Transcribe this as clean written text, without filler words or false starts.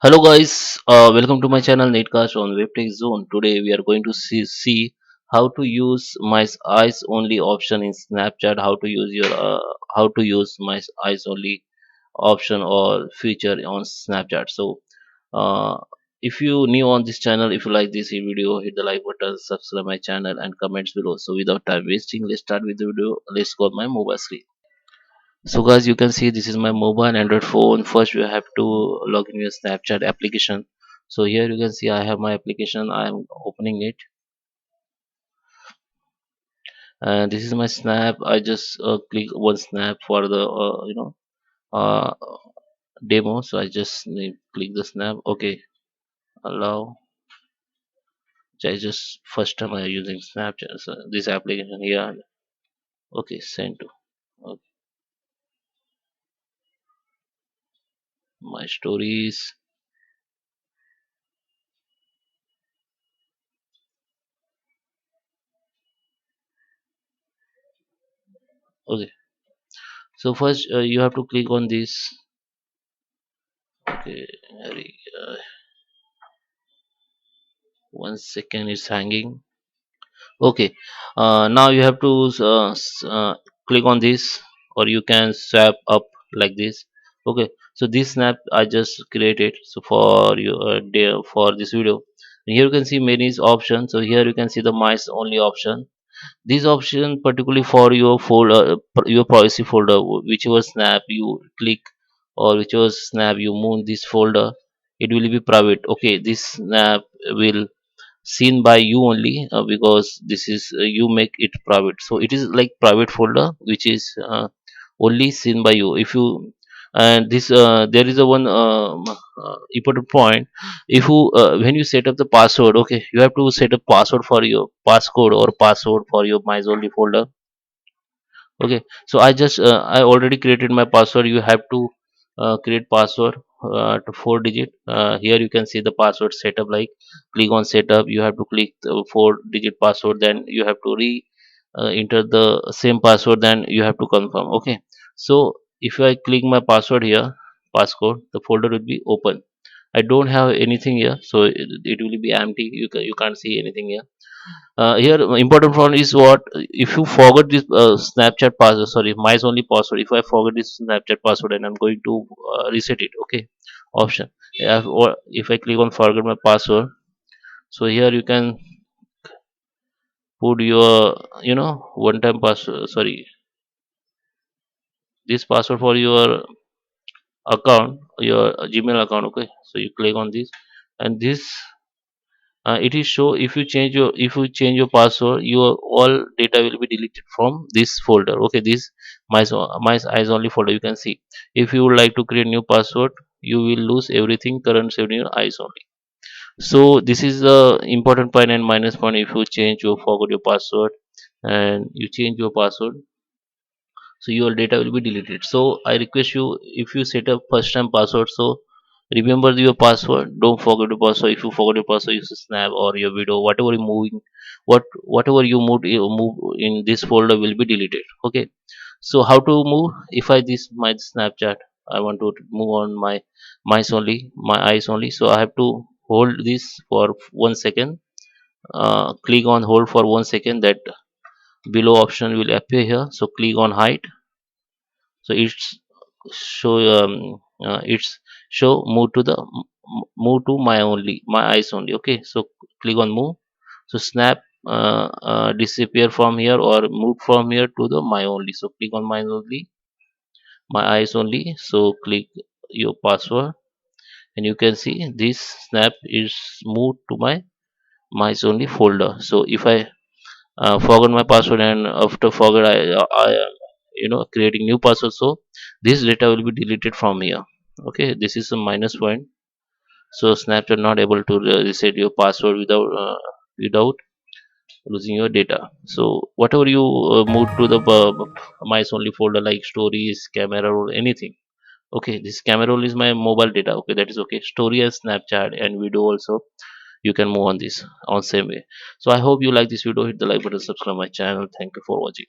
Hello guys, welcome to my channel NetCast on WebTech Zone. Today we are going to see how to use my eyes only option in Snapchat. How to use my eyes only option or feature on Snapchat. Uh, if you new on this channel, if you like this video, hit the like button, subscribe my channel, and comments below. So without time wasting, let's start with the video. Let's go on my mobile screen. So guys, you can see this is my mobile Android phone. First you have to log in your Snapchat application. So here you can see I have my application. I am opening it, and this is my snap. I just click one snap for the uh, demo. So I just click the snap. Okay, allow. So I just first time I using Snapchat. So this application here. Okay, send to. Okay, my stories. Okay, so first you have to click on this. Okay, one second, it's hanging. Okay, now you have to click on this, or you can swap up like this. Okay, so this snap I just created so for your day for this video. And here you can see many options. So here you can see the mice only option. This option particularly for your folder, your privacy folder, whichever snap you click or whichever snap you move this folder, it will be private. Okay, this snap will seen by you only, because this is you make it private, so it is like private folder which is only seen by you. If you and this there is a one important point. If you when you set up the password, okay, you have to set a password for your passcode or password for your my only folder. Okay, so I already created my password. You have to create password to 4 digit. Here you can see the password setup, like click on setup. You have to click the 4 digit password, then you have to re enter the same password, then you have to confirm. Okay, so if I click my password here, passcode, the folder will be open. I don't have anything here, so it will be empty. You can't see anything here. Here important one is what, if you forget this Snapchat password, sorry, my only password, if I forget this Snapchat password and I'm going to reset it. Okay, option, or if I click on forget my password, so here you can put your one time password, sorry, this password for your account, your Gmail account. Okay, so you click on this, and this it is show, if you change your password, your all data will be deleted from this folder. Okay, this my eyes only folder, you can see. If you would like to create new password, you will lose everything current saved in your eyes only. So this is the important point and minus point. If you change or forget your password and you change your password, so your data will be deleted. So I request you, if you set up first time password, so remember your password, don't forget your password. If you forget your password, use snap or your video, whatever you moving, whatever you move in this folder will be deleted. Okay, so how to move? If I this my Snapchat, I want to move on my my eyes only, so I have to hold this for 1 second. Click on hold for 1 second, that below option will appear here, so click on hide. So show it's show move to the move to my eyes only. Okay, so click on move. So snap disappear from here or move from here to the my only. So click on my only, my eyes only. So click your password, and you can see this snap is moved to my only folder. So if I forgot my password, and after forget I creating new password, so this data will be deleted from here. Okay, this is a minus point. So Snapchat not able to reset your password without losing your data. So whatever you move to the my only folder, like stories, camera roll, anything. Okay, this camera roll is my mobile data. Okay, that is okay. Story and Snapchat and video also, you can move on this on same way. So I hope you like this video. Hit the like button, subscribe my channel. Thank you for watching.